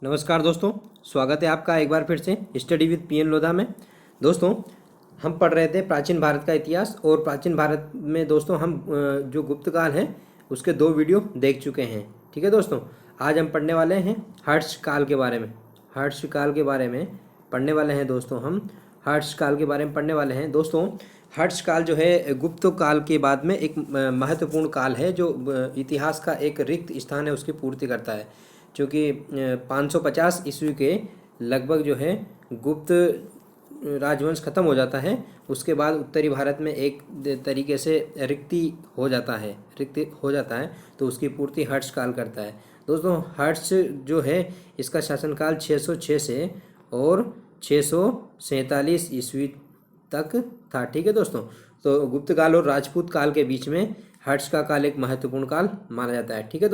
नमस्कार दोस्तों। स्वागत है आपका एक बार फिर से स्टडी विद पीएन लोधा में। दोस्तों, हम पढ़ रहे थे प्राचीन भारत का इतिहास, और प्राचीन भारत में दोस्तों हम जो गुप्त काल है उसके 2 वीडियो देख चुके हैं। ठीक है दोस्तों, आज हम पढ़ने वाले हैं हर्ष काल के बारे में। हर्ष काल के बारे में पढ़ने वाले हैं दोस्तों। हम हर्ष काल के बारे में पढ़ने वाले हैं दोस्तों। हर्ष काल जो है गुप्त काल के बाद में एक महत्वपूर्ण काल है, जो इतिहास का एक रिक्त स्थान है उसकी पूर्ति करता है। क्योंकि 550 ईस्वी के लगभग जो है गुप्त राजवंश खत्म हो जाता है। उसके बाद उत्तरी भारत में एक तरीके से रिक्ति हो जाता है, तो उसकी पूर्ति हर्ष काल करता है। दोस्तों, हर्ष जो है इसका शासनकाल 606 से और 647 ईस्वी तक था। ठीक है दोस्तों, तो गुप्त काल और राजपूत काल के बीच में हर्ष का काल एक महत्वपूर्ण काल माना जाता है। ठीक है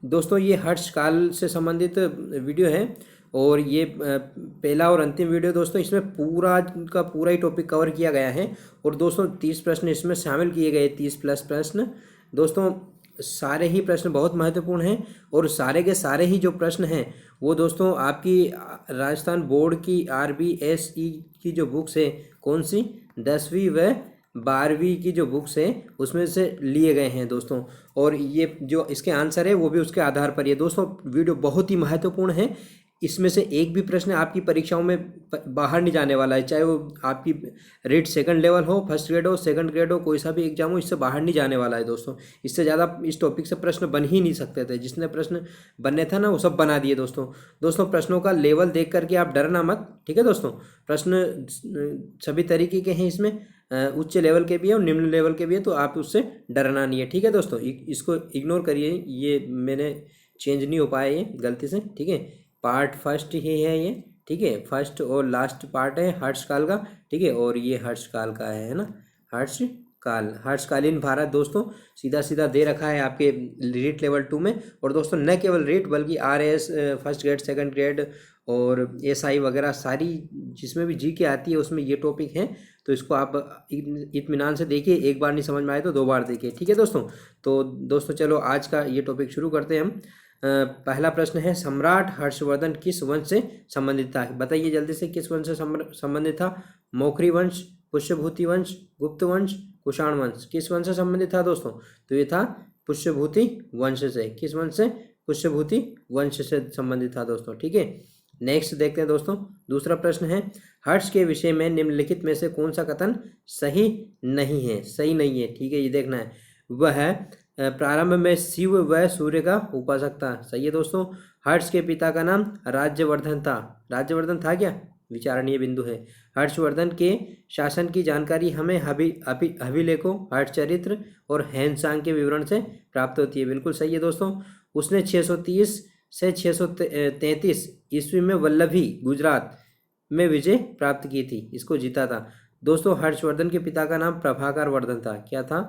दोस्तों, ये हर्ष काल से संबंधित वीडियो है, और ये पहला और अंतिम वीडियो दोस्तों। इसमें पूरा का पूरा ही टॉपिक कवर किया गया है, और दोस्तों 30 प्रश्न इसमें शामिल किए गए, 30 प्लस प्रश्न। दोस्तों, सारे ही प्रश्न बहुत महत्वपूर्ण हैं, और सारे के सारे ही जो प्रश्न हैं वो दोस्तों आपकी राजस्थान बोर्ड की RBSE की जो बुक्स है, कौन सी 10वीं व 12वीं की जो बुक्स है उसमें से लिए गए हैं दोस्तों। और ये जो इसके आंसर है वो भी उसके आधार पर ही है। दोस्तों, वीडियो बहुत ही महत्वपूर्ण है। इसमें से एक भी प्रश्न आपकी परीक्षाओं में बाहर नहीं जाने वाला है, चाहे वो आपकी रेट सेकंड लेवल हो, फर्स्ट ग्रेड हो, सेकंड ग्रेड हो, कोई सा भी एग्जाम हो, इससे बाहर नहीं जाने वाला है दोस्तों। इससे ज़्यादा इस टॉपिक से प्रश्न बन ही नहीं सकते थे। जिसने प्रश्न बनने था ना वो सब बना दिए दोस्तों। प्रश्नों का लेवल देख करके आप डरना मत। ठीक है दोस्तों, प्रश्न सभी तरीके के हैं इसमें, उच्च लेवल के भी है और निम्न लेवल के भी है, तो आप उससे डरना नहीं है। ठीक है दोस्तों, इसको इग्नोर करिए, ये मैंने चेंज नहीं हो पाया ये गलती से। ठीक है, पार्ट फर्स्ट ही है ये। ठीक है, फर्स्ट और लास्ट पार्ट है हर्ष काल का। ठीक है, और ये हर्ष काल का है ना, हर्ष काल। हर्षकालीन भारत दोस्तों सीधा सीधा दे रखा है आपके रीट लेवल 2 में। और दोस्तों न केवल रीट बल्कि RAS first grade, second grade और SI वगैरह सारी जिसमें भी GK आती है उसमें ये टॉपिक है। तो इसको आप इत्मीनान से देखिए, एक बार नहीं समझ में आए तो 2 बार देखिए। ठीक है दोस्तों, तो दोस्तों चलो आज का ये टॉपिक शुरू करते हैं हम। पहला प्रश्न है, सम्राट हर्षवर्धन किस वंश से संबंधित था? बताइए जल्दी से, किस वंश से संबंधित था? मौखरी वंश, पुष्यभूति वंश, गुप्त वंश, कुषाण वंश। किस वंश से संबंधित था दोस्तों? तो ये था पुष्यभूति वंश से। किस वंश से? पुष्यभूति वंश से संबंधित था दोस्तों। ठीक है, नेक्स्ट देखते हैं दोस्तों। दूसरा प्रश्न है, हर्ष के विषय में निम्नलिखित में से कौन सा कथन सही नहीं है? सही नहीं है, ठीक है, ये देखना है। वह प्रारंभ में शिव व सूर्य का उपासक था। सही है दोस्तों। हर्ष के पिता का नाम राज्यवर्धन था। राज्यवर्धन था क्या? विचारणीय बिंदु है। हर्षवर्धन के शासन की जानकारी हमें अभिलेखों, हर्षचरित्र और हैनसांग के विवरण से प्राप्त होती है। बिल्कुल सही है दोस्तों। उसने 630 से 633 ईस्वी में वल्लभी गुजरात में विजय प्राप्त की थी, इसको जीता था दोस्तों। हर्षवर्धन के पिता का नाम प्रभाकर वर्धन था। क्या था?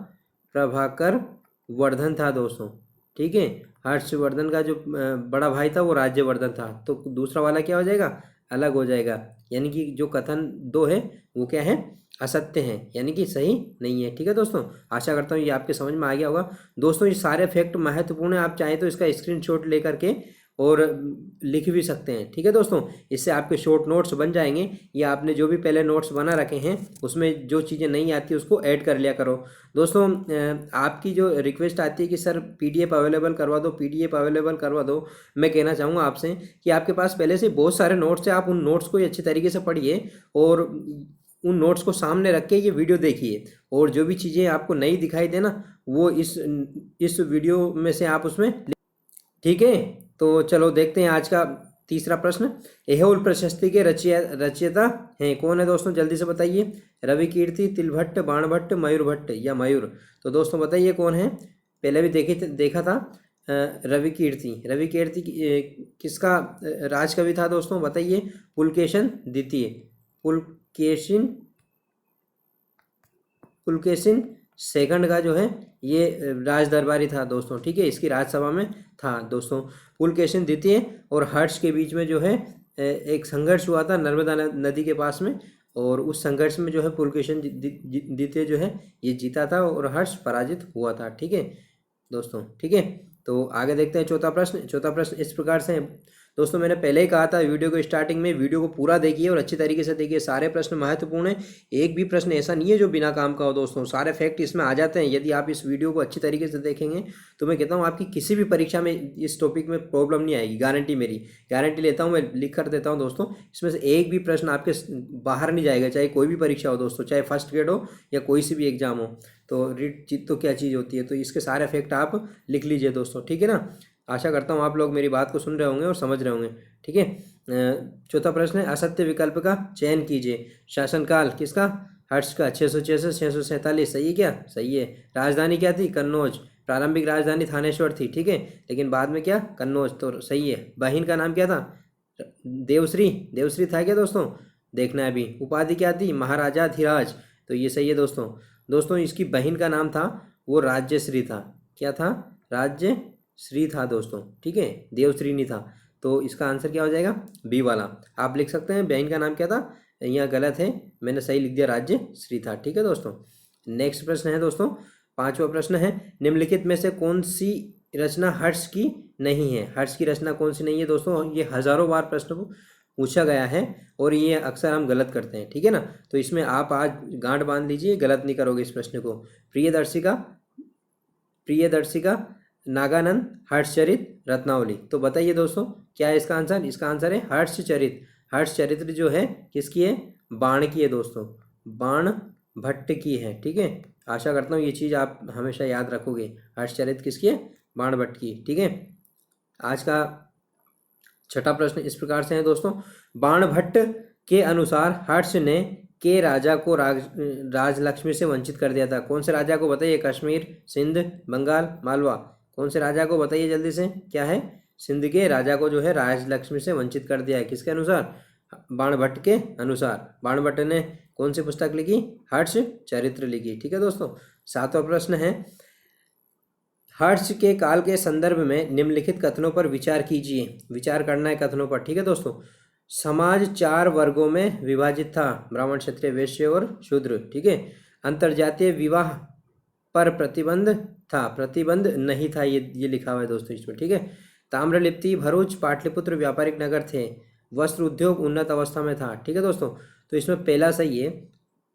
प्रभाकर वर्धन था दोस्तों। ठीक है, हर्षवर्धन का जो बड़ा भाई था वो राज्यवर्धन था। तो दूसरा वाला क्या हो जाएगा? अलग हो जाएगा। यानी कि जो कथन 2 है वो क्या है? असत्य है, यानी कि सही नहीं है। ठीक है दोस्तों, आशा करता हूँ ये आपके समझ में आ गया होगा दोस्तों। ये सारे फैक्ट महत्वपूर्ण है, आप चाहें तो इसका स्क्रीनशॉट लेकर के और लिख भी सकते हैं। ठीक है दोस्तों, इससे आपके शॉर्ट नोट्स बन जाएंगे, या आपने जो भी पहले नोट्स बना रखे हैं उसमें जो चीज़ें नहीं आती उसको ऐड कर लिया करो दोस्तों। आपकी जो रिक्वेस्ट आती है कि सर PDF अवेलेबल करवा दो, PDF अवेलेबल करवा दो, मैं कहना चाहूँगा आपसे कि आपके पास पहले से बहुत सारे नोट्स हैं, आप उन नोट्स को अच्छी तरीके से पढ़िए और उन नोट्स को सामने रख के ये वीडियो देखिए, और जो भी चीज़ें आपको नहीं दिखाई दे ना वो इस वीडियो में से आप उसमें। ठीक है, तो चलो देखते हैं आज का तीसरा प्रश्न। ऐहोल प्रशस्ति के रचयिता हैं कौन है दोस्तों? जल्दी से बताइए। रवि कीर्ति, तिलभट्ट, बाणभट्ट, मयूर भट्ट या मयूर? तो दोस्तों बताइए कौन है? पहले भी देखा था रवि कीर्ति। रवि कीर्ति किसका राजकवि था दोस्तों? बताइए। पुलकेशिन द्वितीय। पुलकेशिन पुलकेशिन सेकंड का जो है ये राज दरबारी था दोस्तों। ठीक है, इसकी राजसभा में था दोस्तों पुलकेशिन द्वितीय और हर्ष के बीच में जो है एक संघर्ष हुआ था नर्मदा नदी के पास में, और उस संघर्ष में जो है पुलकेशिन द्वितीय जो है ये जीता था और हर्ष पराजित हुआ था। ठीक है दोस्तों। ठीक है, तो आगे देखते हैं चौथा प्रश्न। चौथा प्रश्न इस प्रकार से है, दोस्तों मैंने पहले ही कहा था वीडियो को स्टार्टिंग में, वीडियो को पूरा देखिए और अच्छी तरीके से देखिए, सारे प्रश्न महत्वपूर्ण हैं, एक भी प्रश्न ऐसा नहीं है जो बिना काम का हो दोस्तों, सारे फैक्ट इसमें आ जाते हैं। यदि आप इस वीडियो को अच्छी तरीके से देखेंगे तो मैं कहता हूँ आपकी किसी भी परीक्षा में इस टॉपिक में प्रॉब्लम नहीं आएगी, गारंटी मेरी, गारंटी लेता हूँ, मैं लिख कर देता हूँ दोस्तों। इसमें से एक भी प्रश्न आपके बाहर नहीं जाएगा, चाहे कोई भी परीक्षा हो दोस्तों, चाहे फर्स्ट ग्रेड हो या कोई सी भी एग्जाम हो। तो रीड तो क्या चीज़ होती है, तो इसके सारे फैक्ट आप लिख लीजिए दोस्तों, ठीक है ना। आशा करता हूँ आप लोग मेरी बात को सुन रहे होंगे और समझ रहे होंगे, ठीक है। चौथा प्रश्न है, असत्य विकल्प का चयन कीजिए। शासनकाल किसका? हर्ष का, 666 647, सही है क्या? सही है। राजधानी क्या थी? कन्नौज। प्रारंभिक राजधानी थानेश्वर थी, ठीक है, लेकिन बाद में क्या? कन्नौज, तो सही है। बहिन का नाम क्या था? देवश्री, देवश्री था क्या दोस्तों? देखना है अभी। उपाधि क्या थी? महाराजाधिराज, तो ये सही है दोस्तों। दोस्तों इसकी बहन का नाम था वो राज्यश्री था। क्या था? राज्यश्री था दोस्तों, ठीक है, देवश्री नहीं था। तो इसका आंसर क्या हो जाएगा? बी वाला। आप लिख सकते हैं बहन का नाम क्या था, यहाँ गलत है, मैंने सही लिख दिया, राज्यश्री था, ठीक है दोस्तों। नेक्स्ट प्रश्न है दोस्तों, पांचवा प्रश्न है, निम्नलिखित में से कौन सी रचना हर्ष की नहीं है? हर्ष की रचना कौन सी नहीं है दोस्तों? ये हजारों बार प्रश्न पूछा गया है और ये अक्सर हम गलत करते हैं, ठीक है ना। तो इसमें आप आज गांठ बांध लीजिए, गलत नहीं करोगे इस प्रश्न को। प्रियदर्शिका, प्रियदर्शिका, नागानंद, हर्षचरित, रत्नावली, तो बताइए दोस्तों क्या है इसका आंसर? इसका आंसर है हर्षचरित। हर्षचरित्र जो है किसकी है? बाण की है दोस्तों, बाण भट्ट की है, ठीक है। आशा करता हूँ ये चीज़ आप हमेशा याद रखोगे। हर्षचरित किसकी है? बाण भट्ट की, ठीक है। आज का छठा प्रश्न इस प्रकार से है दोस्तों, बाणभट्ट के अनुसार हर्ष ने के राजा को राजलक्ष्मी से वंचित कर दिया था। कौन से राजा को बताइए? कश्मीर, सिंध, बंगाल, मालवा, कौन से राजा को बताइए जल्दी से? क्या है? सिंध के राजा को जो है राजलक्ष्मी से वंचित कर दिया है। किसके अनुसार? बाणभट्ट के अनुसार। बाणभट्ट ने कौन सी पुस्तक लिखी? हर्ष चरित्र लिखी, ठीक है दोस्तों। सातवां प्रश्न है, हर्ष के काल के संदर्भ में निम्नलिखित कथनों पर विचार कीजिए। विचार करना है कथनों पर, ठीक है दोस्तों। समाज 4 वर्गों में विभाजित था, ब्राह्मण, क्षत्रिय, वैश्य और शूद्र, ठीक है। अंतरजातीय विवाह पर प्रतिबंध था, प्रतिबंध नहीं था, ये लिखा हुआ है दोस्तों इसमें, ठीक है। ताम्रलिप्ति, भरूच, पाटलिपुत्र व्यापारिक नगर थे। वस्त्र उद्योग उन्नत अवस्था में था, ठीक है दोस्तों। तो इसमें पहला सही है,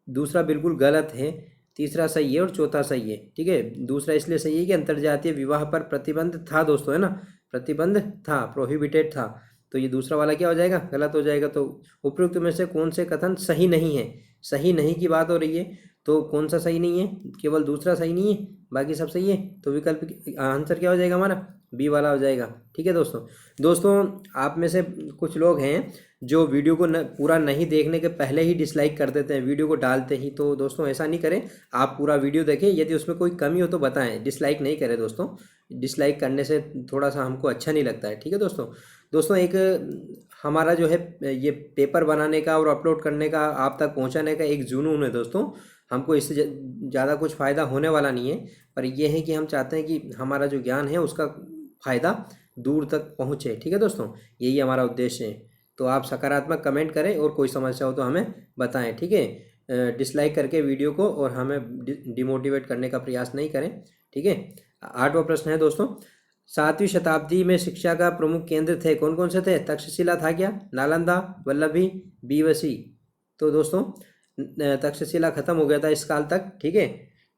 दूसरा बिल्कुल गलत है, तीसरा सही है और चौथा सही है, ठीक है। दूसरा इसलिए सही है कि अंतर्जातीय विवाह पर प्रतिबंध था दोस्तों, है ना, प्रतिबंध था, प्रोहिबिटेड था। तो ये दूसरा वाला क्या हो जाएगा? गलत हो जाएगा। तो उपयुक्त में से कौन से कथन सही नहीं है? सही नहीं की बात हो रही है, तो कौन सा सही नहीं है? केवल दूसरा सही नहीं है, बाकी सब सही है। तो विकल्प आंसर क्या हो जाएगा हमारा? बी वाला हो जाएगा, ठीक है दोस्तों। दोस्तों आप में से कुछ लोग हैं जो वीडियो को पूरा नहीं देखने के पहले ही डिसलाइक कर देते हैं, वीडियो को डालते ही। तो दोस्तों ऐसा नहीं करें, आप पूरा वीडियो देखें, यदि उसमें कोई कमी हो तो बताएं, डिसलाइक नहीं करें दोस्तों। डिसलाइक करने से थोड़ा सा हमको अच्छा नहीं लगता है, ठीक है दोस्तों। दोस्तों एक हमारा जो है ये पेपर बनाने का और अपलोड करने का, आप तक पहुँचाने का एक जुनून है दोस्तों। हमको इससे ज़्यादा कुछ फ़ायदा होने वाला नहीं है, पर यह है कि हम चाहते हैं कि हमारा जो ज्ञान है उसका फ़ायदा दूर तक पहुँचे, ठीक है दोस्तों, यही हमारा उद्देश्य है। तो आप सकारात्मक कमेंट करें और कोई समस्या हो तो हमें बताएं, ठीक है। डिसलाइक करके वीडियो को और हमें डिमोटिवेट करने का प्रयास नहीं करें, ठीक है। 8वां प्रश्न है दोस्तों, 7वीं शताब्दी में शिक्षा का प्रमुख केंद्र थे, कौन कौन से थे? तक्षशिला था क्या? नालंदा, वल्लभी, बीवसी। तो दोस्तों तक्षशिला खत्म हो गया था इस काल तक, ठीक है।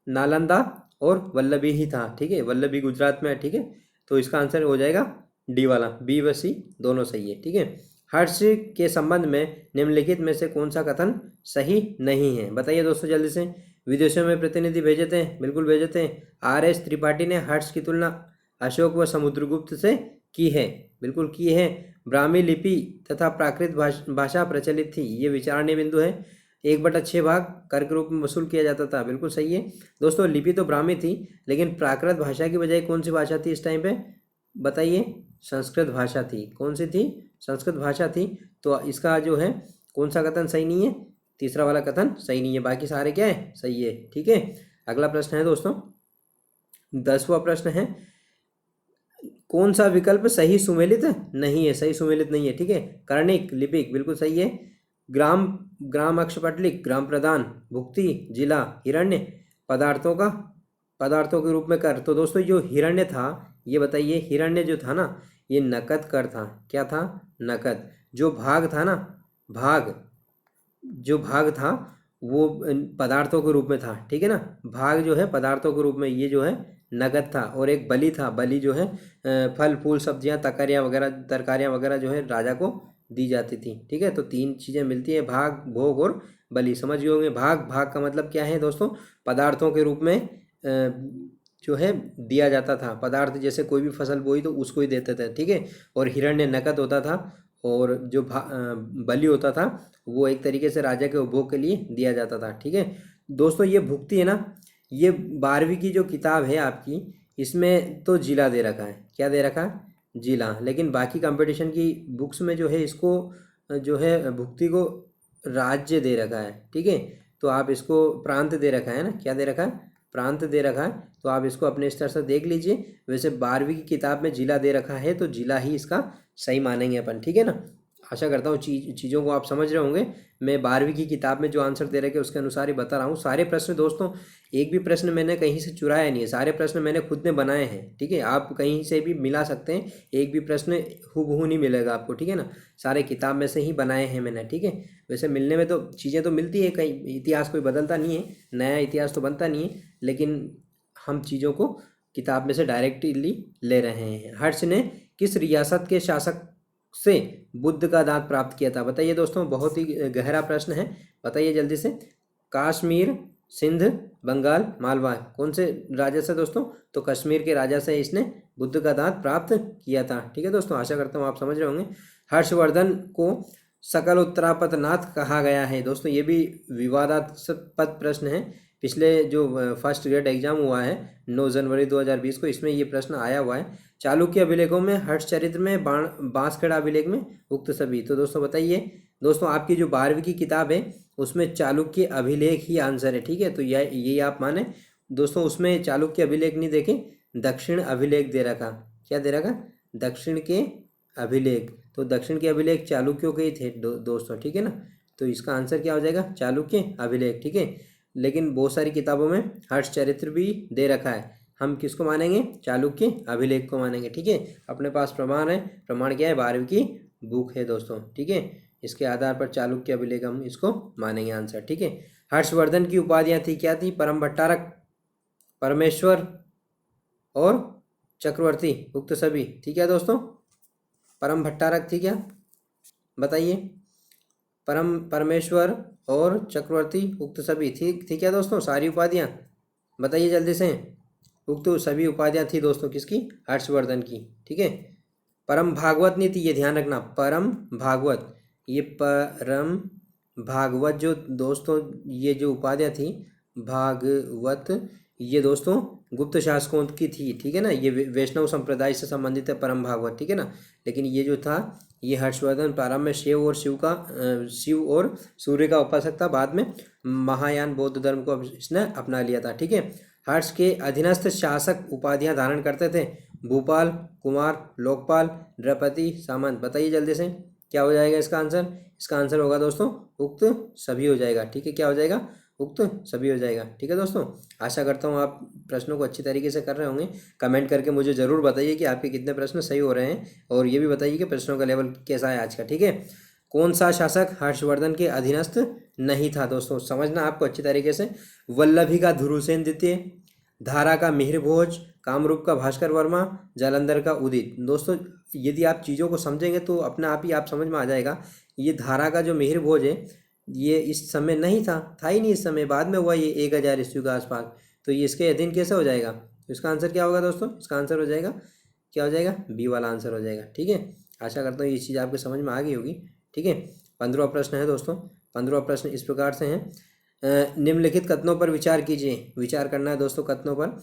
नालंदा और वल्लभी ही था, ठीक है, वल्लभी गुजरात में है, ठीक है। तो इसका आंसर हो जाएगा डी वाला, बी व सी दोनों सही है, ठीक है। हर्ष के संबंध में निम्नलिखित में से कौन सा कथन सही नहीं है? बताइए दोस्तों जल्दी से। विदेशों में प्रतिनिधि भेजे थे, बिल्कुल भेजे थे। RS त्रिपाठी ने हर्ष की तुलना अशोक व समुद्रगुप्त से की है, बिल्कुल की है। ब्राह्मी लिपि तथा प्राकृत भाषा प्रचलित थी, ये विचारणीय बिंदु है। 1/6 भाग कर के रूप में वसूल किया जाता था, बिल्कुल सही है दोस्तों। लिपि तो ब्राह्मी थी, लेकिन प्राकृत भाषा की बजाय कौन सी भाषा थी इस टाइम पे? बताइए। संस्कृत भाषा थी। कौन सी थी? संस्कृत भाषा थी। तो इसका जो है कौन सा कथन सही नहीं है? तीसरा वाला कथन सही नहीं है, बाकी सारे क्या है? सही है, ठीक है। अगला प्रश्न है दोस्तों, 10वां प्रश्न है, कौन सा विकल्प सही सुमेलित नहीं है? सही सुमेलित नहीं है, ठीक है। कर्णिक, लिपिक, बिल्कुल सही है। ग्राम, ग्राम अक्षपटलिक, ग्राम प्रधान, भुक्ति, जिला, हिरण्य, पदार्थों का, पदार्थों के रूप में कर। तो दोस्तों जो हिरण्य था, ये बताइए, हिरण्य जो था ना, ये नकद कर था। क्या था? नकद। जो भाग था ना, भाग, जो भाग था वो पदार्थों के रूप में था, ठीक है ना। भाग जो है पदार्थों के रूप में, ये जो है नकद था। और एक बलि था, बलि जो है फल फूल सब्जियां तकरियाँ वगैरह, तरकारियाँ वगैरह जो है राजा को दी जाती थी, ठीक है। तो तीन चीज़ें मिलती है, भाग, भोग और बलि। समझ गए होंगे। भाग, भाग का मतलब क्या है दोस्तों? पदार्थों के रूप में जो है दिया जाता था। पदार्थ जैसे कोई भी फसल बोई तो उसको ही देते थे, ठीक है। और हिरण्य नकद होता था। और जो बलि होता था वो एक तरीके से राजा के उपभोग के लिए दिया जाता था, ठीक है। दोस्तों ये भुक्ति है ना, ये 12वीं की जो किताब है आपकी, इसमें तो जिला दे रखा है। क्या दे रखा है? जिला। लेकिन बाकी कंपटीशन की बुक्स में जो है इसको जो है भुक्ति को राज्य दे रखा है, ठीक है। तो आप इसको प्रांत दे रखा है ना, क्या दे रखा है? प्रांत दे रखा है। तो आप इसको अपने स्तर से देख लीजिए। वैसे 12वीं की किताब में जिला दे रखा है तो जिला ही इसका सही मानेंगे अपन, ठीक है ना। आशा करता हूँ चीज़ों को आप समझ रहे होंगे। मैं 12वीं की किताब में जो आंसर दे रखे उसके अनुसार ही बता रहा हूँ। सारे प्रश्न दोस्तों, एक भी प्रश्न मैंने कहीं से चुराया नहीं है, सारे प्रश्न मैंने खुद ने बनाए हैं, ठीक है। आप कहीं से भी मिला सकते हैं, एक भी प्रश्न हूबहू नहीं मिलेगा आपको, ठीक है ना। सारे किताब में से ही बनाए हैं मैंने, ठीक है। वैसे मिलने में तो चीज़ें तो मिलती है, कहीं इतिहास कोई बदलता नहीं है, नया इतिहास तो बनता नहीं है, लेकिन हम चीज़ों को किताब में से डायरेक्टली ले रहे हैं। हर्ष ने किस रियासत के शासक से बुद्ध का दांत प्राप्त किया था? बताइए दोस्तों, बहुत ही गहरा प्रश्न है, बताइए जल्दी से। कश्मीर, सिंध, बंगाल, मालवा, कौन से राजा से दोस्तों? तो कश्मीर के राजा से इसने बुद्ध का दांत प्राप्त किया था, ठीक है दोस्तों। आशा करता हूँ आप समझ रहे होंगे। हर्षवर्धन को सकल उत्तरापतनाथ कहा गया है दोस्तों, ये भी विवादास्पद प्रश्न है। पिछले जो फर्स्ट ग्रेड एग्जाम हुआ है 9 जनवरी 2020 को, इसमें ये प्रश्न आया हुआ है। चालुक्य अभिलेखों में, हर्षचरित्र में, बांसखेड़ा अभिलेख में उक्त सभी। तो दोस्तों बताइए दोस्तों, आपकी जो 12वीं की किताब है उसमें चालुक्य अभिलेख ही आंसर है, ठीक है। तो यही आप माने दोस्तों। उसमें चालुक्य अभिलेख नहीं देखे, दक्षिण अभिलेख दे रखा। क्या दे रखा? दक्षिण के अभिलेख। तो दक्षिण के अभिलेख चालुक्यों के ही थे दोस्तों, ठीक है ना। तो इसका आंसर क्या हो जाएगा? चालुक्य अभिलेख, ठीक है। लेकिन बहुत सारी किताबों में हर्षचरित्र भी दे रखा है। हम किसको मानेंगे? चालुक्य अभिलेख को मानेंगे, ठीक है। अपने पास प्रमाण है। प्रमाण क्या है? 12वीं की बुक है दोस्तों, ठीक है। इसके आधार पर चालुक्य अभिलेख हम इसको मानेंगे आंसर, ठीक है। हर्षवर्धन की उपाधियां थी, क्या थी? परम भट्टारक, परमेश्वर और चक्रवर्ती, उक्त सभी, ठीक है दोस्तों। परम भट्टारक थी क्या? बताइए। परमेश्वर और चक्रवर्ती, उक्त सभी, थी क्या दोस्तों? सारी उपाधियां बताइए जल्दी से। उक्त सभी उपाधियां थी दोस्तों, किसकी? हर्षवर्धन की, ठीक है। परम भागवत नहीं थी, ये ध्यान रखना। परम भागवत, ये परम भागवत जो दोस्तों, ये जो उपाधियां थी भागवत, ये दोस्तों गुप्त शासकों की थी, ठीक है ना। ये वैष्णव संप्रदाय से संबंधित है परम भागवत, ठीक है ना। लेकिन ये जो था ये हर्षवर्धन प्रारंभ में शिव और सूर्य का उपासक था। बाद में महायान बौद्ध धर्म को इसने अपना लिया था, ठीक है। हर्ष के अधीनस्थ शासक उपाधियां धारण करते थे। भूपाल, कुमार, लोकपाल, द्रौपदी, सामंत। बताइए जल्दी से, क्या हो जाएगा इसका आंसर? इसका आंसर होगा दोस्तों उक्त सभी हो जाएगा, ठीक है। क्या हो जाएगा? उक्त सभी हो जाएगा, ठीक है दोस्तों। आशा करता हूँ आप प्रश्नों को अच्छी तरीके से कर रहे होंगे। कमेंट करके मुझे ज़रूर बताइए कि आपके कितने प्रश्न सही हो रहे हैं, और ये भी बताइए कि प्रश्नों का लेवल कैसा है आज का, ठीक है। कौन सा शासक हर्षवर्धन के अधीनस्थ नहीं था दोस्तों? समझना आपको अच्छी तरीके से। वल्लभी का धुरूसेन द्वितीय, धारा का मिहिर भोज, कामरूप का भास्कर वर्मा, जालंधर का उदित। दोस्तों यदि आप चीज़ों को समझेंगे तो अपने आप ही आप समझ में आ जाएगा। ये धारा का जो मिहिर भोज है ये इस समय नहीं था ही नहीं, इस समय बाद में हुआ, ये 1000 ईस्वी के आसपास। तो ये इसके अधीन कैसे हो जाएगा? तो इसका आंसर क्या होगा दोस्तों? इसका आंसर हो जाएगा, क्या हो जाएगा? बी वाला आंसर हो जाएगा, ठीक है। आशा करता हूँ ये चीज़ आपको समझ में आ गई होगी, ठीक है। 15वां प्रश्न है दोस्तों। 15वां प्रश्न इस प्रकार से है, निम्नलिखित कथनों पर विचार कीजिए। विचार करना है दोस्तों कथनों पर।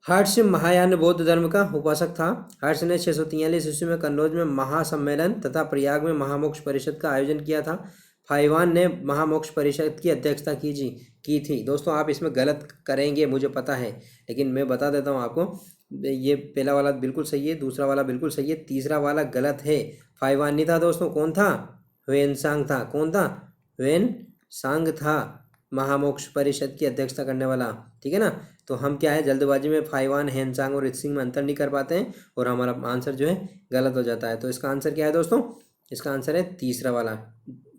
हर्ष महायान बौद्ध धर्म का उपासक था। हर्ष ने 643 ईस्वी में कन्नौज में महासम्मेलन तथा प्रयाग में महामोक्ष परिषद का आयोजन किया था। फाइवान ने महामोक्ष परिषद की अध्यक्षता की थी। दोस्तों आप इसमें गलत करेंगे मुझे पता है, लेकिन मैं बता देता हूँ आपको। ये पहला वाला बिल्कुल सही है, दूसरा वाला बिल्कुल सही है, तीसरा वाला गलत है। फाइवान नहीं था दोस्तों, कौन था? ह्वेनसांग था। कौन था? ह्वेनसांग था महामोक्ष परिषद की अध्यक्षता करने वाला, ठीक है ना। तो हम क्या है जल्दबाजी में फाइवान, हेनसांग और इत्सिंग में अंतर नहीं कर पाते हैं और हमारा आंसर जो है गलत हो जाता है। तो इसका आंसर क्या है दोस्तों? इसका आंसर है तीसरा वाला।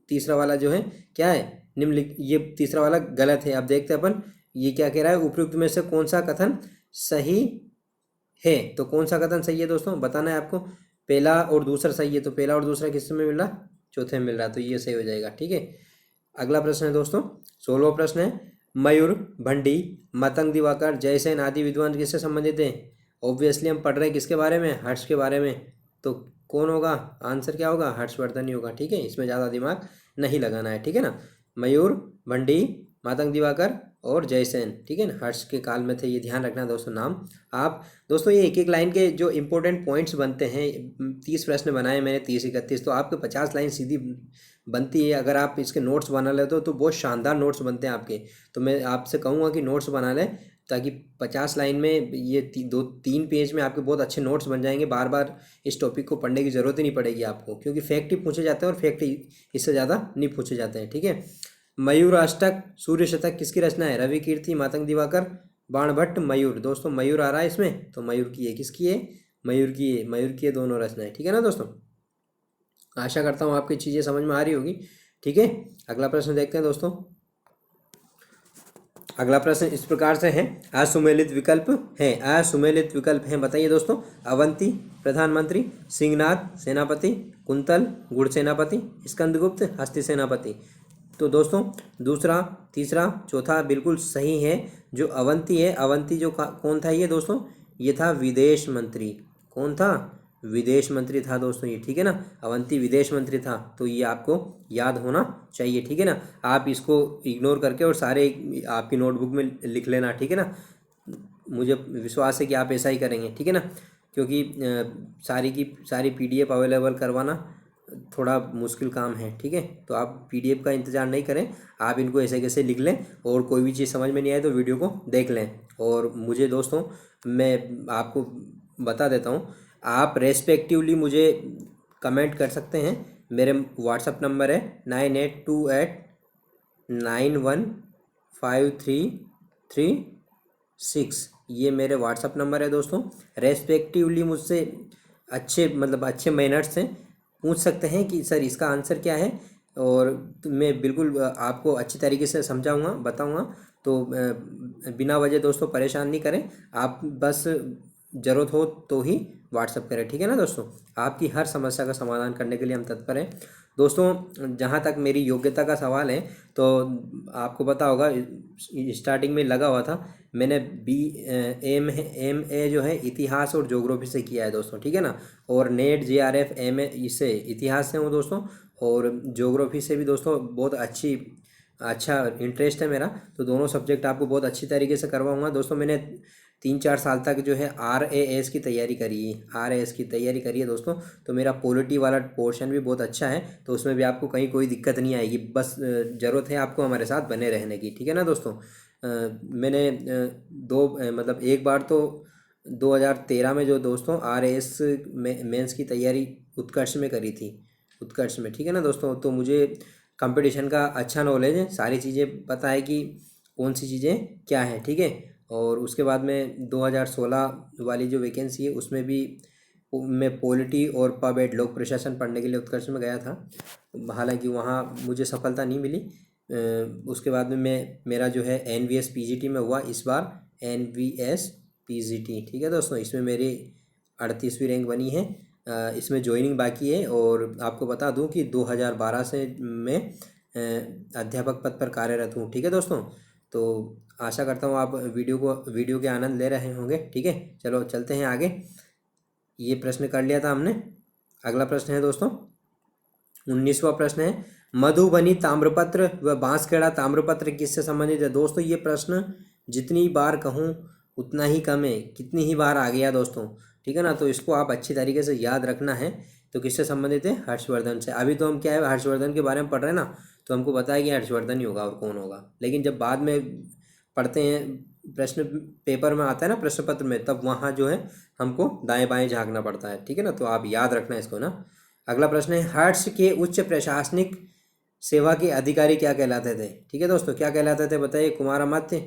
तीसरा वाला जो है क्या है, निम्नलिखित, ये तीसरा वाला गलत है। अब देखते हैं अपन ये क्या कह रहा है, उपयुक्त में से कौन सा कथन सही है। तो कौन सा कथन सही है दोस्तों, बताना है आपको। पहला और दूसरा सही है, तो पहला और दूसरा किस में मिल रहा, चौथे में मिल रहा, तो ये सही हो जाएगा। ठीक है, अगला प्रश्न है दोस्तों, 16वां प्रश्न है, मयूर, भंडी, मतंग दिवाकर, जयसेन आदि विद्वान किससे संबंधित हैं। ऑब्वियसली हम पढ़ रहे हैं किसके बारे में, हर्ष के बारे में। तो कौन होगा, आंसर क्या होगा, हर्षवर्धन ही होगा। ठीक है, इसमें ज़्यादा दिमाग नहीं लगाना है। ठीक है ना, मयूर, भंडी, मातंग दिवाकर और जयसेन, ठीक है ना, हर्ष के काल में थे, ये ध्यान रखना दोस्तों नाम। आप दोस्तों ये एक एक लाइन के जो इंपॉर्टेंट पॉइंट्स बनते हैं, 30 प्रश्न बनाए मैंने, 30-31, तो आपके 50 लाइन सीधी बनती है। अगर आप इसके नोट्स बना लेते हो तो बहुत शानदार नोट्स बनते हैं आपके। तो मैं आपसे कहूँगा कि नोट्स बना लें, ताकि 50 लाइन में ये 2-3 पेज में आपके बहुत अच्छे नोट्स बन जाएंगे। बार बार इस टॉपिक को पढ़ने की ज़रूरत ही नहीं पड़ेगी आपको, क्योंकि फैक्ट ही पूछे जाते हैं और फैक्ट इससे ज़्यादा नहीं पूछे जाते हैं। ठीक है, मयूर अष्टक, सूर्य शतक किसकी रचना है, रवि कीर्ति, मातंग दिवाकर, बाणभट्ट, मयूर। दोस्तों मयूर आ रहा है इसमें, तो मयूर की है, किसकी है, मयूर की है, मयूर की है दोनों रचनाएं। ठीक है ना दोस्तों, आशा करता हूँ आपकी चीज़ें समझ में आ रही होगी। ठीक है, अगला प्रश्न देखते हैं दोस्तों। अगला प्रश्न इस प्रकार से है, असुमेलित विकल्प है, असुमेलित विकल्प है, बताइए दोस्तों। अवंती प्रधानमंत्री, सिंहनाथ सेनापति, कुंतल गुड़ सेनापति, स्कंदगुप्त हस्ती सेनापति। तो दोस्तों दूसरा, तीसरा, चौथा बिल्कुल सही है। जो अवंती है, अवंती जो कौन था ये दोस्तों, ये था विदेश मंत्री। कौन था, विदेश मंत्री था दोस्तों ये। ठीक है ना, अवंती विदेश मंत्री था, तो ये आपको याद होना चाहिए। ठीक है ना, आप इसको इग्नोर करके और सारे आपकी नोटबुक में लिख लेना। ठीक है ना, मुझे विश्वास है कि आप ऐसा ही करेंगे। ठीक है ना, क्योंकि सारी की सारी PDF अवेलेबल करवाना थोड़ा मुश्किल काम है। ठीक है, तो आप PDF का इंतज़ार नहीं करें, आप इनको ऐसे कैसे लिख लें, और कोई भी चीज़ समझ में नहीं आए तो वीडियो को देख लें। और मुझे दोस्तों मैं आपको बता देता हूँ, आप रेस्पेक्टिवली मुझे कमेंट कर सकते हैं। मेरे व्हाट्सअप नंबर है 9828915336, ये मेरे व्हाट्सअप नंबर है दोस्तों। रेस्पेक्टिवली मुझसे अच्छे अच्छे मैनर्स से पूछ सकते हैं कि सर इसका आंसर क्या है, और मैं बिल्कुल आपको अच्छी तरीके से समझाऊंगा, बताऊंगा। तो बिना वजह दोस्तों परेशान नहीं करें, आप बस ज़रूरत हो तो ही व्हाट्सअप करें। ठीक है ना दोस्तों, आपकी हर समस्या का समाधान करने के लिए हम तत्पर हैं दोस्तों। जहाँ तक मेरी योग्यता का सवाल है, तो आपको पता होगा स्टार्टिंग में लगा हुआ था, मैंने MA जो है इतिहास और ज्योग्राफी से किया है दोस्तों। ठीक है ना, और नेट JRF MA इससे इतिहास से हूँ दोस्तों, और ज्योग्राफी से भी दोस्तों बहुत अच्छा इंटरेस्ट है मेरा। तो दोनों सब्जेक्ट आपको बहुत अच्छी तरीके से करवाऊँगा दोस्तों। मैंने 3-4 साल तक जो है RAS की तैयारी करी है, RAS की तैयारी करी है दोस्तों। तो मेरा पॉलिटी वाला पोर्शन भी बहुत अच्छा है, तो उसमें भी आपको कहीं कोई दिक्कत नहीं आएगी। बस ज़रूरत है आपको हमारे साथ बने रहने की। ठीक है ना दोस्तों, मैंने एक बार तो 2013 में जो दोस्तों RAS मेंस की तैयारी उत्कर्ष में करी थी, उत्कर्ष में। ठीक है ना दोस्तों, तो मुझे कंपटीशन का अच्छा नॉलेज है, सारी चीज़ें पता है कि कौन सी चीज़ें क्या है। ठीक है, और उसके बाद में 2016 वाली जो वैकेंसी है उसमें भी मैं पॉलिटी और पब एड लोक प्रशासन पढ़ने के लिए उत्कर्ष में गया था, हालांकि वहाँ मुझे सफलता नहीं मिली। उसके बाद में मेरा जो है NVS PGT में हुआ इस बार, NVS PGT। ठीक है दोस्तों, इसमें मेरी 38वीं रैंक बनी है। इसमें ज्वाइनिंग बाकी है, और आपको बता दूं कि 2012 से मैं अध्यापक पद पर कार्यरत हूँ। ठीक है दोस्तों, तो आशा करता हूँ आप वीडियो के आनंद ले रहे होंगे। ठीक है, चलो चलते हैं आगे। ये प्रश्न कर लिया था हमने। अगला प्रश्न है दोस्तों, 19वां प्रश्न है, मधुबनी ताम्रपत्र व बांसखेड़ा ताम्रपत्र किससे संबंधित है। दोस्तों ये प्रश्न जितनी बार कहूँ उतना ही कम है, कितनी ही बार आ गया दोस्तों। ठीक है ना, तो इसको आप अच्छी तरीके से याद रखना है। तो किससे संबंधित है, हर्षवर्धन से। अभी तो हम क्या है हर्षवर्धन के बारे में पढ़ रहे हैं ना, तो हमको पता है कि हर्षवर्धन ही होगा, और कौन होगा। लेकिन जब बाद में पढ़ते हैं, प्रश्न पेपर में आता है ना, प्रश्न पत्र में, तब वहाँ जो है हमको दाएं बाएं झांकना पड़ता है। ठीक है ना, तो आप याद रखना इसको ना। अगला प्रश्न है, हर्ष के उच्च प्रशासनिक सेवा के अधिकारी क्या कहलाते थे। ठीक है दोस्तों, क्या कहलाते थे बताइए, कुमार अमात्य,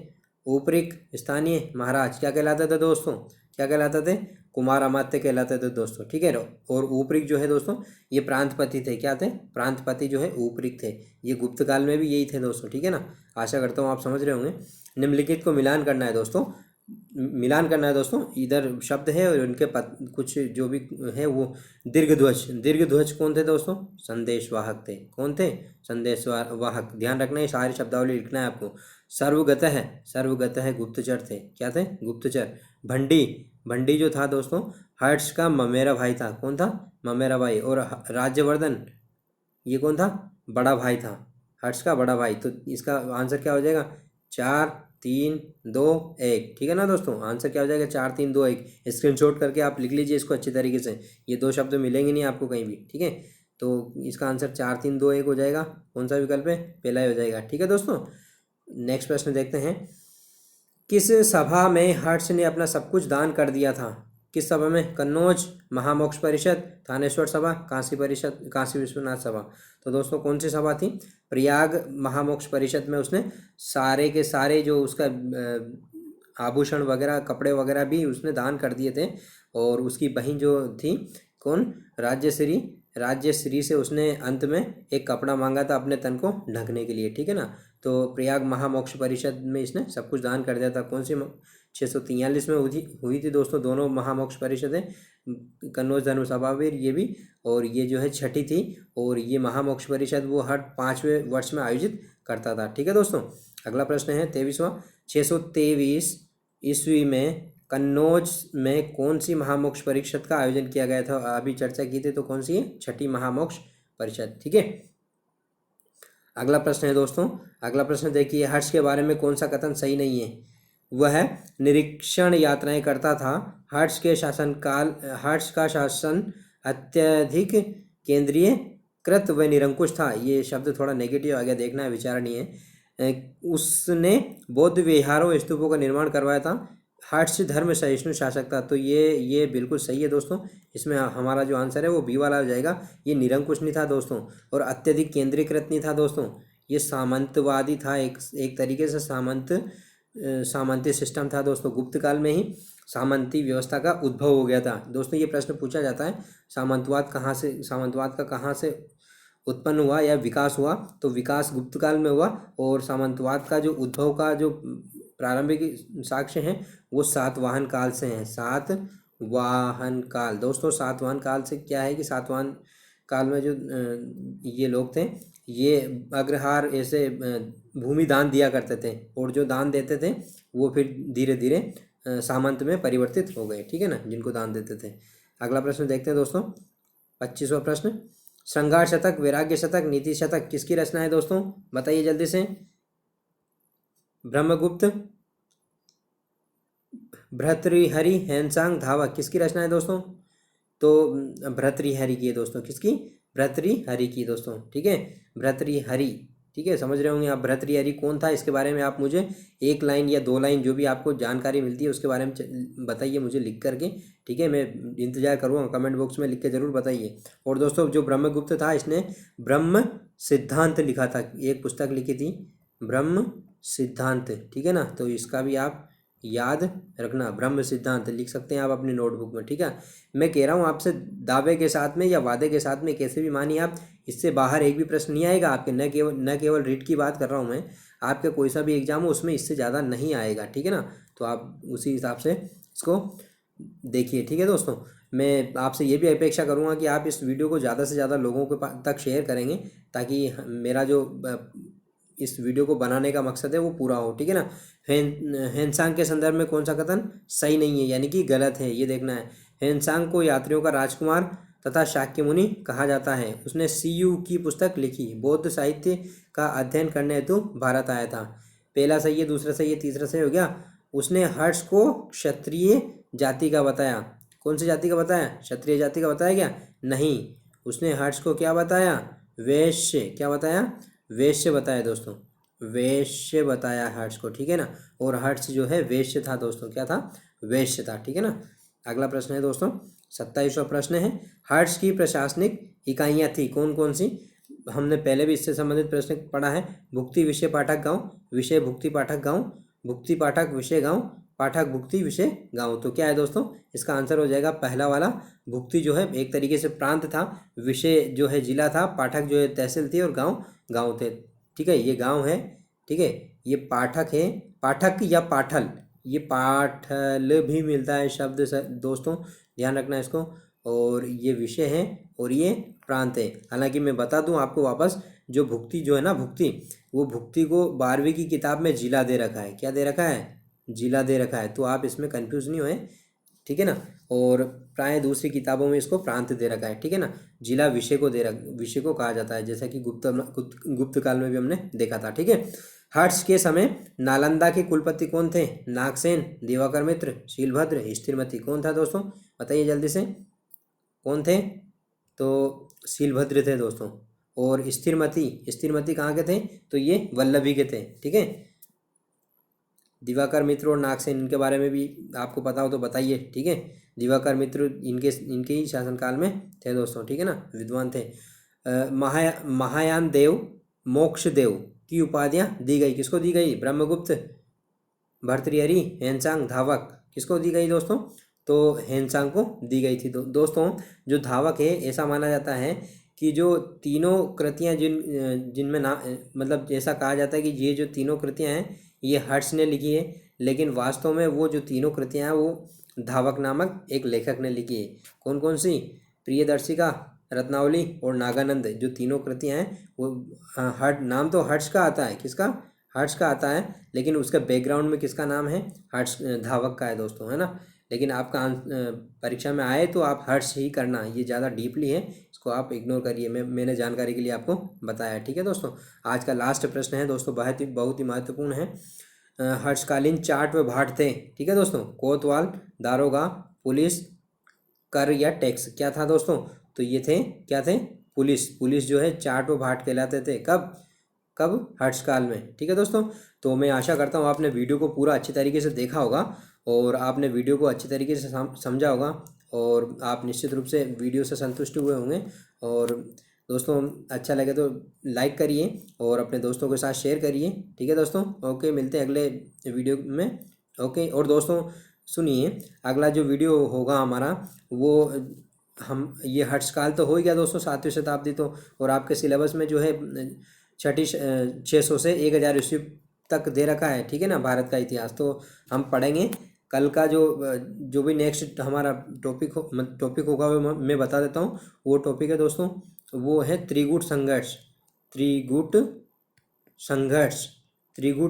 उपरिक्त स्थानीय महाराज क्या कहलाते थे दोस्तों, क्या कहलाते थे, कुमार अमात्य कहलाते थे दोस्तों, ठीक है। और उपरिक्त जो है दोस्तों ये प्रांतपति थे, क्या थे, प्रांतपति जो है उपरिक्त थे। ये गुप्त काल में भी यही थे दोस्तों, ठीक है ना। आशा करता हूँ आप समझ रहे होंगे। निम्नलिखित को मिलान करना है दोस्तों, मिलान करना है दोस्तों। इधर शब्द है और उनके कुछ जो भी है वो दीर्घध्वज, दीर्घध्वज कौन थे दोस्तों, संदेशवाहक थे। कौन थे, संदेशवाहक। ध्यान रखना है, सारी शब्दावली लिखना है आपको। सर्वगतः है, सर्वगतः है गुप्तचर थे, क्या थे, गुप्तचर। भंडी, भंडी जो था दोस्तों हर्ष का ममेरा भाई था। कौन था, ममेरा भाई। और राज्यवर्धन ये कौन था, बड़ा भाई था, हर्ष का बड़ा भाई। तो इसका आंसर क्या हो जाएगा, 4 3 2 1, ठीक है ना दोस्तों। आंसर क्या हो जाएगा, 4 3 2 1। स्क्रीनशॉट करके आप लिख लीजिए इसको अच्छी तरीके से, ये दो शब्द मिलेंगे नहीं आपको कहीं भी, ठीक है। तो इसका आंसर 4 3 2 1 हो जाएगा। कौन सा विकल्प है, पहला ही हो जाएगा, ठीक है दोस्तों। नेक्स्ट प्रश्न देखते हैं। किस सभा में हर्ष ने अपना सब कुछ दान कर दिया था, किस सभा में, कन्नौज महामोक्ष परिषद, थानेश्वर सभा, काशी परिषद, काशी विश्वनाथ सभा। तो दोस्तों कौन सी सभा थी, प्रयाग महामोक्ष परिषद में उसने सारे के सारे जो उसका आभूषण वगैरह कपड़े वगैरह भी उसने दान कर दिए थे। और उसकी बहन जो थी कौन, राज्यश्री, राज्यश्री से उसने अंत में एक कपड़ा मांगा था अपने तन को ढकने के लिए, ठीक है ना। तो प्रयाग महामोक्ष परिषद में इसने सब कुछ दान कर दिया था। कौन सी, 643 में हुई थी दोस्तों दोनों महामोक्ष परिषदें, कन्नौज धर्म सभावीर ये भी, और ये जो है छठी थी। और ये महामोक्ष परिषद वो हर 5वें वर्ष में आयोजित करता था, ठीक है दोस्तों। अगला प्रश्न है 23वां। 623 ईस्वी में कन्नौज में कौन सी महामोक्ष परिषद का आयोजन किया गया था, अभी चर्चा की थी, तो कौन सी है, छठी महामोक्ष परिषद, ठीक है। अगला प्रश्न है दोस्तों, अगला प्रश्न देखिए, हर्ष के बारे में कौन सा कथन सही नहीं है। वह निरीक्षण यात्राएं करता था। हर्ष के शासनकाल, हर्ष का शासन अत्यधिक केंद्रीय कृत व निरंकुश था। ये शब्द थोड़ा नेगेटिव आ गया, देखना है, विचारणीय है। उसने बौद्ध विहारों स्तूपों का निर्माण करवाया था। हर्ष धर्म सहिष्णु शासक था। तो ये बिल्कुल सही है दोस्तों। इसमें हमारा जो आंसर है वो बी वाला हो जाएगा। ये निरंकुश नहीं था दोस्तों, और अत्यधिक केंद्रीकृत नहीं था दोस्तों। ये सामंतवादी था, एक तरीके से सामंती सिस्टम था दोस्तों। गुप्त काल में ही सामंती व्यवस्था का उद्भव हो गया था दोस्तों। ये प्रश्न पूछा जाता है, सामंतवाद का कहाँ से उत्पन्न हुआ या विकास हुआ। तो विकास गुप्त काल में हुआ, और सामंतवाद का जो उद्भव का जो प्रारंभिक साक्ष्य हैं वो सातवाहन काल से हैं। सातवाहन काल दोस्तों, सातवाहन काल से क्या है कि सातवाहन काल में जो ये लोग थे, ये अग्रहार ऐसे भूमि दान दिया करते थे, और जो दान देते थे वो फिर धीरे धीरे सामंत में परिवर्तित हो गए, ठीक है ना, जिनको दान देते थे। अगला प्रश्न देखते हैं दोस्तों, 25वां प्रश्न। श्रृंगार शतक, वैराग्य शतक, नीति शतक किसकी रचना है दोस्तों, बताइए जल्दी से। ब्रह्मगुप्त, भर्तृहरि, हेनसांग, धावक किसकी रचना है दोस्तों। तो भर्तृहरि की है दोस्तों, किसकी, भर्तृहरि की दोस्तों, ठीक है, भर्तृहरि, ठीक है। समझ रहे होंगे आप भर्तृहरि कौन था, इसके बारे में आप मुझे 1 लाइन या 2 लाइन जो भी आपको जानकारी मिलती है उसके बारे में बताइए मुझे लिख करके, ठीक है। मैं इंतजार करूँगा, कमेंट बॉक्स में लिख के ज़रूर बताइए। और दोस्तों जो ब्रह्मगुप्त था इसने ब्रह्म सिद्धांत लिखा था, एक पुस्तक लिखी थी ब्रह्म सिद्धांत, ठीक है ना। तो इसका भी आप याद रखना, ब्रह्म सिद्धांत लिख सकते हैं आप अपनी नोटबुक में, ठीक है। मैं कह रहा हूँ आपसे, दावे के साथ में या वादे के साथ में कैसे भी मानिए आप, इससे बाहर एक भी प्रश्न नहीं आएगा आपके। न केवल रीट की बात कर रहा हूँ मैं, आपके कोई सा भी एग्जाम हो उसमें इससे ज़्यादा नहीं आएगा, ठीक है ना। तो आप उसी हिसाब से इसको देखिए, ठीक है दोस्तों। मैं आपसे ये भी अपेक्षा करूँगा कि आप इस वीडियो को ज़्यादा से ज़्यादा लोगों के तक शेयर करेंगे, ताकि मेरा जो इस वीडियो को बनाने का मकसद है वो पूरा हो, ठीक है ना। हेनसांग के संदर्भ में कौन सा कथन सही नहीं है, यानी कि गलत है, ये देखना है। हेनसांग को यात्रियों का राजकुमार तथा शाक्य मुनि कहा जाता है। उसने सीयू की पुस्तक लिखी, बौद्ध साहित्य का अध्ययन करने हेतु भारत आया था। पहला सही है, दूसरा सही है, तीसरा सही हो गया। उसने हर्ष को क्षत्रिय जाति का बताया। कौन सी जाति का बताया, क्षत्रिय जाति का बताया क्या, नहीं। उसने हर्ष को क्या बताया, वैश्य, क्या बताया, वैश्य बताया दोस्तों, वैश्य बताया हर्ष को, ठीक है ना। और हर्ष जो है वैश्य था दोस्तों, क्या था, वैश्य था, ठीक है ना। अगला प्रश्न है दोस्तों, 27वां प्रश्न है। हर्ष की प्रशासनिक इकाइयाँ थी कौन कौन सी, हमने पहले भी इससे संबंधित प्रश्न पढ़ा है। भुक्ति विषय पाठक गाँव, विषय भुक्ति पाठक गाँव, भुक्ति पाठक विषय गांव, पाठक भुक्ति विषय गांव। तो क्या है दोस्तों, इसका आंसर हो जाएगा पहला वाला। भुक्ति जो है एक तरीके से प्रांत था, विषय जो है जिला था, पाठक जो है तहसील थी और गांव गांव थे। ठीक है, ये गांव है। ठीक है, ये पाठक है, पाठक या पाठल, ये पाठल भी मिलता है शब्द दोस्तों, ध्यान रखना इसको। और ये विषय है और ये प्रांत है। हालांकि मैं बता दूं आपको वापस, जो भुक्ति जो है ना, भुक्ति, वो भुक्ति को 12वीं की किताब में जिला दे रखा है। क्या दे रखा है? जिला दे रखा है। तो आप इसमें कंफ्यूज नहीं होए, ठीक है ना। और प्राय दूसरी किताबों में इसको प्रांत दे रखा है, ठीक है ना। जिला विषय को विषय को कहा जाता है, जैसा कि गुप्त काल में भी हमने देखा था। ठीक है, हर्ष के समय नालंदा के कुलपति कौन थे? नागसेन, दिवाकर मित्र, शीलभद्र, स्थिरमती। कौन था दोस्तों, बताइए जल्दी से, कौन थे? तो शीलभद्र थे दोस्तों। और स्थिरमती कहाँ के थे? तो ये वल्लभी के थे। ठीक है, दिवाकर मित्र और नागसेन, इनके बारे में भी आपको पता हो तो बताइए। ठीक है, दिवाकर मित्र इनके ही शासनकाल में थे दोस्तों। ठीक है ना, विद्वान थे। महायान देव, मोक्ष देव की उपाधियाँ दी गई, किसको दी गई? ब्रह्मगुप्त, भर्तृहरि, हेनसांग, धावक। किसको दी गई दोस्तों? तो हेनसांग को दी गई थी। दोस्तों जो धावक है, ऐसा माना जाता है कि जो तीनों कृतियाँ जिनमें ना, मतलब ऐसा कहा जाता है कि ये जो तीनों कृतियाँ हैं ये हर्ष ने लिखी है, लेकिन वास्तव में वो जो तीनों कृतियाँ हैं वो धावक नामक एक लेखक ने लिखी है। कौन कौन सी? प्रियदर्शिका, रत्नावली और नागानंद। जो तीनों कृतियाँ हैं वो नाम तो हर्ष का आता है। किसका? हर्ष का आता है, लेकिन उसके बैकग्राउंड में किसका नाम है? हर्ष, धावक का है दोस्तों, है ना। लेकिन आपका परीक्षा में आए तो आप हर्ष ही करना, ये ज़्यादा डीपली है, इसको आप इग्नोर करिए। मैंने जानकारी के लिए आपको बताया। ठीक है दोस्तों, आज का लास्ट प्रश्न है दोस्तों, बहुत ही महत्वपूर्ण है। हर्षकालीन चाट व भाट थे। ठीक है दोस्तों, कोतवाल, दारोगा, पुलिस, कर या टैक्स। क्या था दोस्तों? तो ये थे, क्या थे? पुलिस जो है चाट व भाट कहलाते थे। कब कब? हर्षकाल में। ठीक है दोस्तों, तो मैं आशा करता हूँ आपने वीडियो को पूरा अच्छी तरीके से देखा होगा और आपने वीडियो को अच्छी तरीके से समझा होगा और आप निश्चित रूप से वीडियो से संतुष्ट हुए होंगे। और दोस्तों अच्छा लगे तो लाइक करिए और अपने दोस्तों के साथ शेयर करिए। ठीक है दोस्तों, ओके, मिलते हैं अगले वीडियो में। ओके, और दोस्तों सुनिए, अगला जो वीडियो होगा हमारा वो हम, ये हर्षकाल तो हो ही गया दोस्तों, 7वीं शताब्दी तो, और आपके सिलेबस में जो है 600 से 1000 ईस्वी तक दे रखा है। ठीक है ना, भारत का इतिहास तो हम पढ़ेंगे। कल का जो भी नेक्स्ट हमारा टॉपिक होगा वो मैं बता देता हूँ। वो टॉपिक है दोस्तों, वो है त्रिगुट संघर्ष। त्रिगुट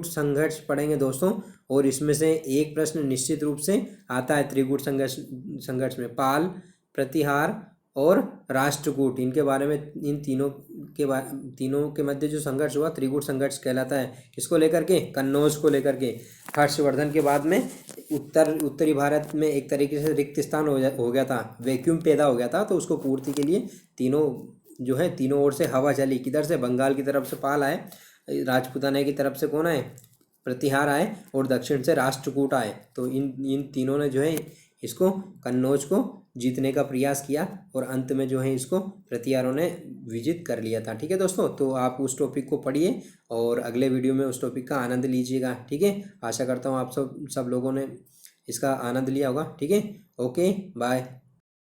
संघर्ष पढ़ेंगे दोस्तों। और इसमें से एक प्रश्न निश्चित रूप से आता है त्रिगुट संघर्ष में, पाल, प्रतिहार और राष्ट्रकूट, इनके बारे में, इन तीनों के मध्य जो संघर्ष हुआ त्रिगुट संघर्ष कहलाता है। किसको लेकर के? कन्नौज को लेकर के। हर्षवर्धन के बाद में उत्तरी भारत में एक तरीके से रिक्त स्थान हो गया था, वैक्यूम पैदा हो गया था। तो उसको पूर्ति के लिए तीनों ओर से हवा चली। किधर से? बंगाल की तरफ से पाल आए, राजपूताना की तरफ से कौन आए? प्रतिहार आए, और दक्षिण से राष्ट्रकूट आए। तो इन तीनों ने जो है इसको, कन्नौज को जीतने का प्रयास किया और अंत में जो है इसको प्रतिहारों ने विजित कर लिया था। ठीक है दोस्तों, तो आप उस टॉपिक को पढ़िए और अगले वीडियो में उस टॉपिक का आनंद लीजिएगा। ठीक है, आशा करता हूँ आप सब लोगों ने इसका आनंद लिया होगा। ठीक है, ओके, बाय।